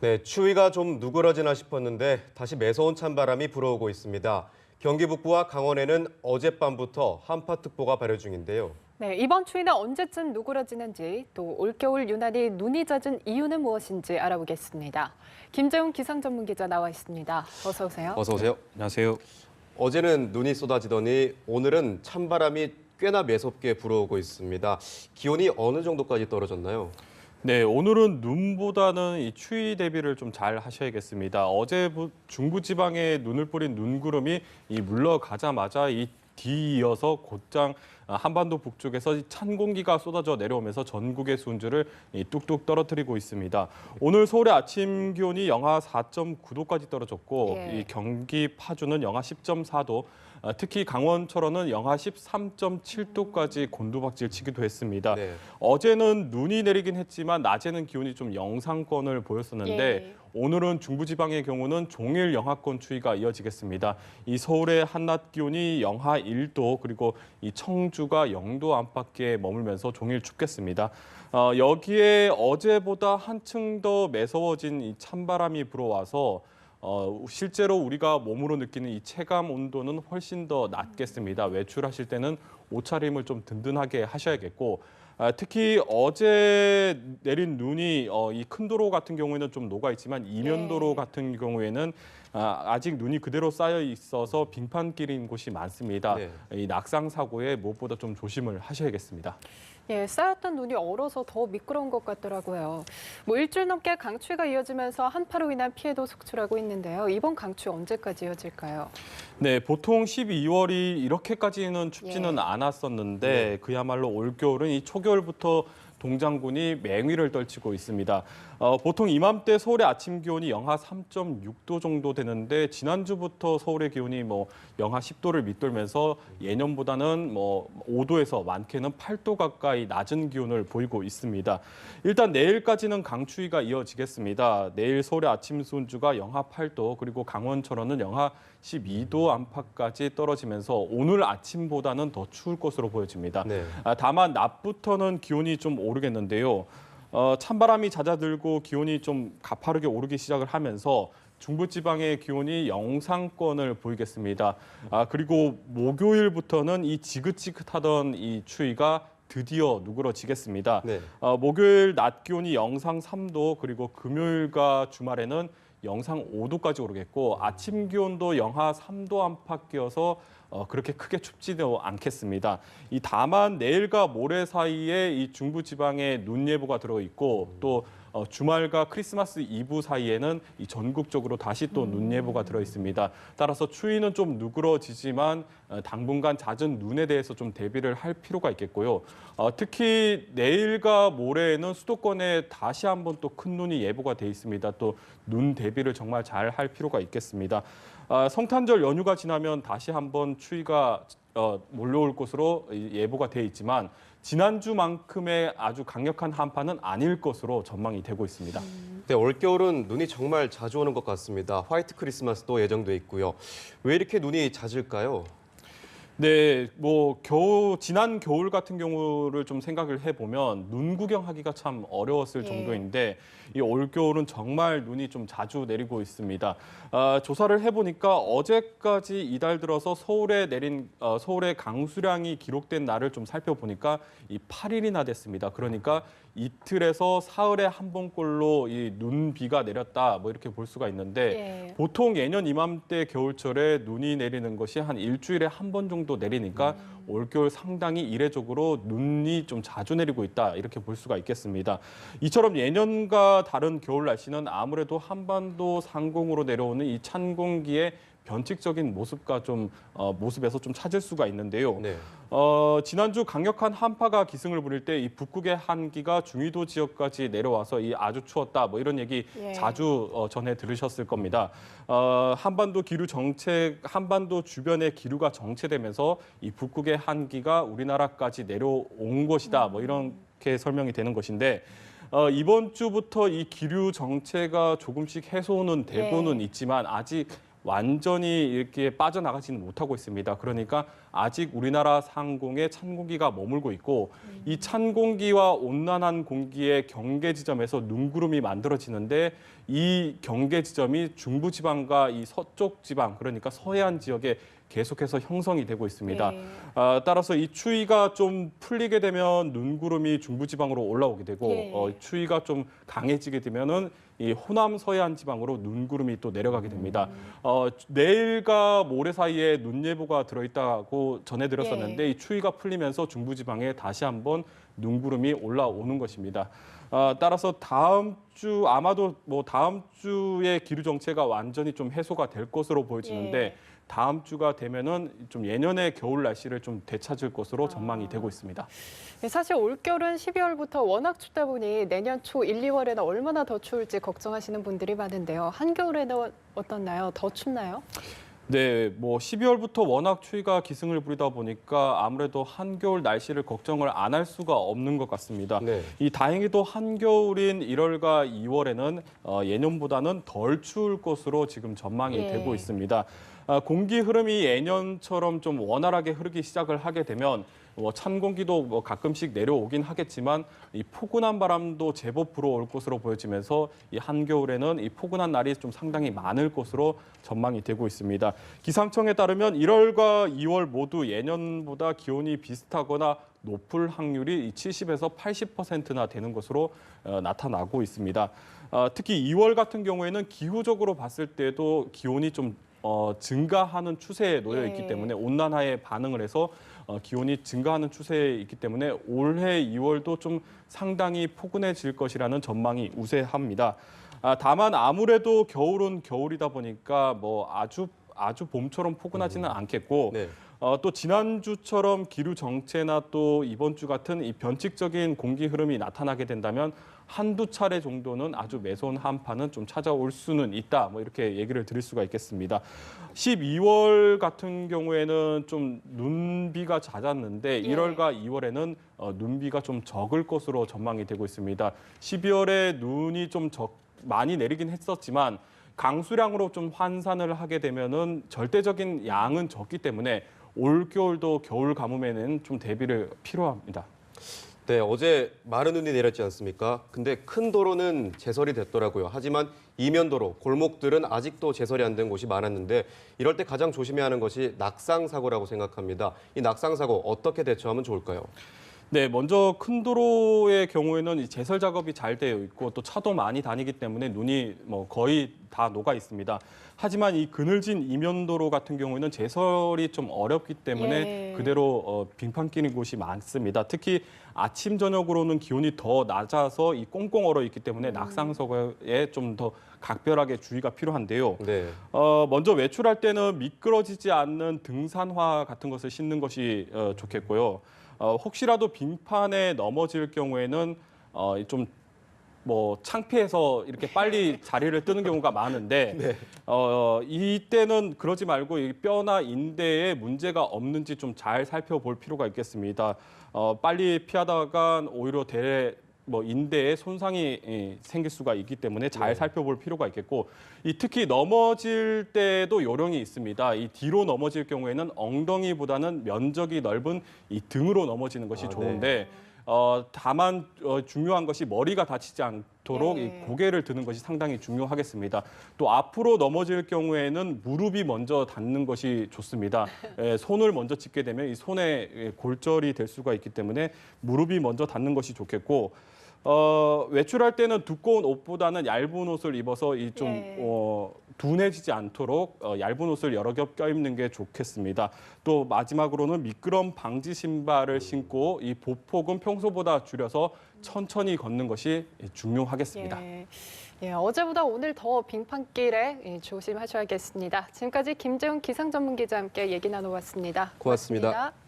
네, 추위가 좀 누그러지나 싶었는데 다시 매서운 찬바람이 불어오고 있습니다. 경기 북부와 강원에는 어젯밤부터 한파특보가 발효 중인데요. 네, 이번 추위는 언제쯤 누그러지는지 또 올겨울 유난히 눈이 잦은 이유는 무엇인지 알아보겠습니다. 김재훈 기상 전문 기자 나와 있습니다. 어서 오세요. 어서 오세요. 안녕하세요. 어제는 눈이 쏟아지더니 오늘은 찬바람이 꽤나 매섭게 불어오고 있습니다. 기온이 어느 정도까지 떨어졌나요? 네, 오늘은 눈보다는 이 추위 대비를 좀 잘 하셔야겠습니다. 어제 중부지방에 눈을 뿌린 눈구름이 물러가자마자 이 뒤이어서 곧장 한반도 북쪽에서 찬 공기가 쏟아져 내려오면서 전국의 수온주를 뚝뚝 떨어뜨리고 있습니다. 오늘 서울의 아침 기온이 영하 4.9도까지 떨어졌고 이 경기 파주는 영하 10.4도, 특히 강원 철원은 영하 13.7도까지 곤두박질 치기도 했습니다. 네. 어제는 눈이 내리긴 했지만 낮에는 기온이 좀 영상권을 보였었는데 예. 오늘은 중부지방의 경우는 종일 영하권 추위가 이어지겠습니다. 이 서울의 한낮 기온이 영하 1도 그리고 이 청주가 0도 안팎에 머물면서 종일 춥겠습니다. 여기에 어제보다 한층 더 매서워진 이 찬바람이 불어와서 실제로 우리가 몸으로 느끼는 이 체감 온도는 훨씬 더 낮겠습니다. 외출하실 때는 옷차림을 좀 든든하게 하셔야겠고 특히 어제 내린 눈이 이 큰 도로 같은 경우에는 좀 녹아 있지만 이면도로 같은 경우에는 아직 눈이 그대로 쌓여 있어서 빙판길인 곳이 많습니다. 네. 이 낙상 사고에 무엇보다 좀 조심을 하셔야겠습니다. 예, 쌓였던 눈이 얼어서 더 미끄러운 것 같더라고요. 일주일 넘게 강추위가 이어지면서 한파로 인한 피해도 속출하고 있는데요. 이번 강추위 언제까지 이어질까요? 네, 보통 12월이 이렇게까지는 춥지는 예. 않았었는데 그야말로 올겨울은 이 초겨울부터 동장군이 맹위를 떨치고 있습니다. 보통 이맘때 서울의 아침 기온이 영하 3.6도 정도 되는데 지난주부터 서울의 기온이 영하 10도를 밑돌면서 예년보다는 5도에서 많게는 8도 가까이 낮은 기온을 보이고 있습니다. 일단 내일까지는 강추위가 이어지겠습니다. 내일 서울의 아침 수온주가 영하 8도 그리고 강원 철원은 영하 12도 안팎까지 떨어지면서 오늘 아침보다는 더 추울 것으로 보여집니다. 네. 다만 낮부터는 기온이 좀 오르겠는데요. 찬바람이 잦아들고 기온이 좀 가파르게 오르기 시작을 하면서 중부지방의 기온이 영상권을 보이겠습니다. 그리고 목요일부터는 이 지긋지긋하던 이 추위가 드디어 누그러지겠습니다. 네. 목요일 낮 기온이 영상 3도 그리고 금요일과 주말에는 영상 5도까지 오르겠고 아침 기온도 영하 3도 안팎이어서 그렇게 크게 춥지도 않겠습니다. 다만 내일과 모레 사이에 이 중부 지방에 눈 예보가 들어 있고 또 주말과 크리스마스 이브 사이에는 이 전국적으로 다시 또 눈 예보가 들어 있습니다. 따라서 추위는 좀 누그러지지만 당분간 잦은 눈에 대해서 좀 대비를 할 필요가 있겠고요. 특히 내일과 모레에는 수도권에 다시 한번 또 큰 눈이 예보가 돼 있습니다. 또 눈 대비를 정말 잘 할 필요가 있겠습니다. 성탄절 연휴가 지나면 다시 한번 추위가 몰려올 것으로 예보가 돼 있지만 지난주만큼의 아주 강력한 한파는 아닐 것으로 전망이 되고 있습니다. 네, 올겨울은 눈이 정말 자주 오는 것 같습니다. 화이트 크리스마스도 예정돼 있고요. 왜 이렇게 눈이 잦을까요? 네, 지난 겨울 같은 경우를 좀 생각을 해보면 눈 구경하기가 참 어려웠을 정도인데 이 올겨울은 정말 눈이 좀 자주 내리고 있습니다. 조사를 해보니까 어제까지 이달 들어서 서울의 강수량이 기록된 날을 좀 살펴보니까 이 8일이나 됐습니다. 그러니까 이틀에서 사흘에 한 번꼴로 이 눈비가 내렸다 이렇게 볼 수가 있는데 보통 예년 이맘때 겨울철에 눈이 내리는 것이 한 일주일에 한 번 정도 내리니까 올겨울 상당히 이례적으로 눈이 좀 자주 내리고 있다 이렇게 볼 수가 있겠습니다. 이처럼 예년과 다른 겨울 날씨는 아무래도 한반도 상공으로 내려오는 이 찬 공기의 변칙적인 모습에서 좀 찾을 수가 있는데요. 네. 지난주 강력한 한파가 기승을 부릴 때 이 북극의 한기가 중위도 지역까지 내려와서 아주 추웠다 이런 얘기 자주 전해 들으셨을 겁니다. 한반도 주변의 기류가 정체되면서 이 북극의 한기가 우리나라까지 내려온 것이다 이렇게 설명이 되는 것인데 이번 주부터 이 기류 정체가 조금씩 해소는 되고는 있지만 아직 완전히 이렇게 빠져나가지는 못하고 있습니다. 그러니까 아직 우리나라 상공에 찬 공기가 머물고 있고 이 찬 공기와 온난한 공기의 경계 지점에서 눈구름이 만들어지는데 이 경계 지점이 중부지방과 이 서쪽 지방, 그러니까 서해안 지역에 계속해서 형성이 되고 있습니다. 예. 따라서 이 추위가 좀 풀리게 되면 눈구름이 중부지방으로 올라오게 되고 예. 추위가 좀 강해지게 되면은 이 호남 서해안 지방으로 눈구름이 또 내려가게 됩니다. 내일과 모레 사이에 눈 예보가 들어있다고 전해드렸었는데 예. 이 추위가 풀리면서 중부지방에 다시 한번 눈구름이 올라오는 것입니다. 따라서 다음 주 아마도 뭐 다음 주에 기류 정체가 완전히 좀 해소가 될 것으로 보여지는데 예. 다음 주가 되면은 좀 예년의 겨울 날씨를 좀 되찾을 것으로 전망이 되고 있습니다. 사실 올겨울은 12월부터 워낙 춥다 보니 내년 초 1, 2월에는 얼마나 더 추울지 걱정하시는 분들이 많은데요. 한겨울에는 어떻나요? 더 춥나요? 네, 뭐 12월부터 워낙 추위가 기승을 부리다 보니까 아무래도 한겨울 날씨를 걱정을 안 할 수가 없는 것 같습니다. 네. 이 다행히도 한겨울인 1월과 2월에는 예년보다는 덜 추울 것으로 지금 전망이 예. 되고 있습니다. 공기 흐름이 예년처럼 좀 원활하게 흐르기 시작을 하게 되면 찬 공기도 가끔씩 내려오긴 하겠지만 이 포근한 바람도 제법 불어올 것으로 보여지면서 이 한겨울에는 이 포근한 날이 좀 상당히 많을 것으로 전망이 되고 있습니다. 기상청에 따르면 1월과 2월 모두 예년보다 기온이 비슷하거나 높을 확률이 70에서 80%나 되는 것으로 나타나고 있습니다. 특히 2월 같은 경우에는 기후적으로 봤을 때도 기온이 좀 증가하는 추세에 놓여 있기 예. 때문에 온난화에 반응을 해서 기온이 증가하는 추세에 있기 때문에 올해 2월도 좀 상당히 포근해질 것이라는 전망이 우세합니다. 다만 아무래도 겨울은 겨울이다 보니까 뭐 아주 봄처럼 포근하지는 않겠고 네. 또 지난주처럼 기류 정체나 또 이번 주 같은 이 변칙적인 공기 흐름이 나타나게 된다면 한두 차례 정도는 아주 매서운 한파는 좀 찾아올 수는 있다. 뭐 이렇게 얘기를 드릴 수가 있겠습니다. 12월 같은 경우에는 좀 눈비가 잦았는데 1월과 2월에는 눈비가 좀 적을 것으로 전망이 되고 있습니다. 12월에 눈이 좀 많이 내리긴 했었지만 강수량으로 좀 환산을 하게 되면은 절대적인 양은 적기 때문에 올겨울도 겨울 가뭄에는 좀 대비를 필요합니다. 네, 어제 많은 눈이 내렸지 않습니까? 근데 큰 도로는 제설이 됐더라고요. 하지만 이면도로, 골목들은 아직도 제설이 안 된 곳이 많았는데 이럴 때 가장 조심해야 하는 것이 낙상사고라고 생각합니다. 이 낙상사고 어떻게 대처하면 좋을까요? 네, 먼저 큰 도로의 경우에는 이 제설 작업이 잘 되어 있고 또 차도 많이 다니기 때문에 눈이 뭐 거의 다 녹아 있습니다. 하지만 이 그늘진 이면도로 같은 경우에는 제설이 좀 어렵기 때문에 예. 그대로 빙판 끼는 곳이 많습니다. 특히 아침 저녁으로는 기온이 더 낮아서 이 꽁꽁 얼어 있기 때문에 낙상사고에 좀 더 각별하게 주의가 필요한데요. 네. 먼저 외출할 때는 미끄러지지 않는 등산화 같은 것을 신는 것이 좋겠고요. 혹시라도 빙판에 넘어질 경우에는 좀 뭐 창피해서 이렇게 빨리 자리를 뜨는 경우가 많은데 네. 이때는 그러지 말고 이 뼈나 인대에 문제가 없는지 좀 잘 살펴볼 필요가 있겠습니다. 빨리 피하다가 오히려 인대에 손상이 생길 수가 있기 때문에 잘 살펴볼 필요가 있겠고 특히 넘어질 때도 요령이 있습니다. 이 뒤로 넘어질 경우에는 엉덩이보다는 면적이 넓은 이 등으로 넘어지는 것이 좋은데 다만 중요한 것이 머리가 다치지 않도록 이 고개를 드는 것이 상당히 중요하겠습니다. 또 앞으로 넘어질 경우에는 무릎이 먼저 닿는 것이 좋습니다. 손을 먼저 짚게 되면 이 손에 골절이 될 수가 있기 때문에 무릎이 먼저 닿는 것이 좋겠고 외출할 때는 두꺼운 옷보다는 얇은 옷을 입어서 이 좀 둔해지지 않도록 얇은 옷을 여러 겹 껴입는 게 좋겠습니다. 또 마지막으로는 미끄럼 방지 신발을 신고 이 보폭은 평소보다 줄여서 천천히 걷는 것이 중요하겠습니다. 예, 어제보다 오늘 더 빙판길에 조심하셔야겠습니다. 지금까지 김재훈 기상전문기자와 함께 얘기 나눠봤습니다. 고맙습니다. 고맙습니다.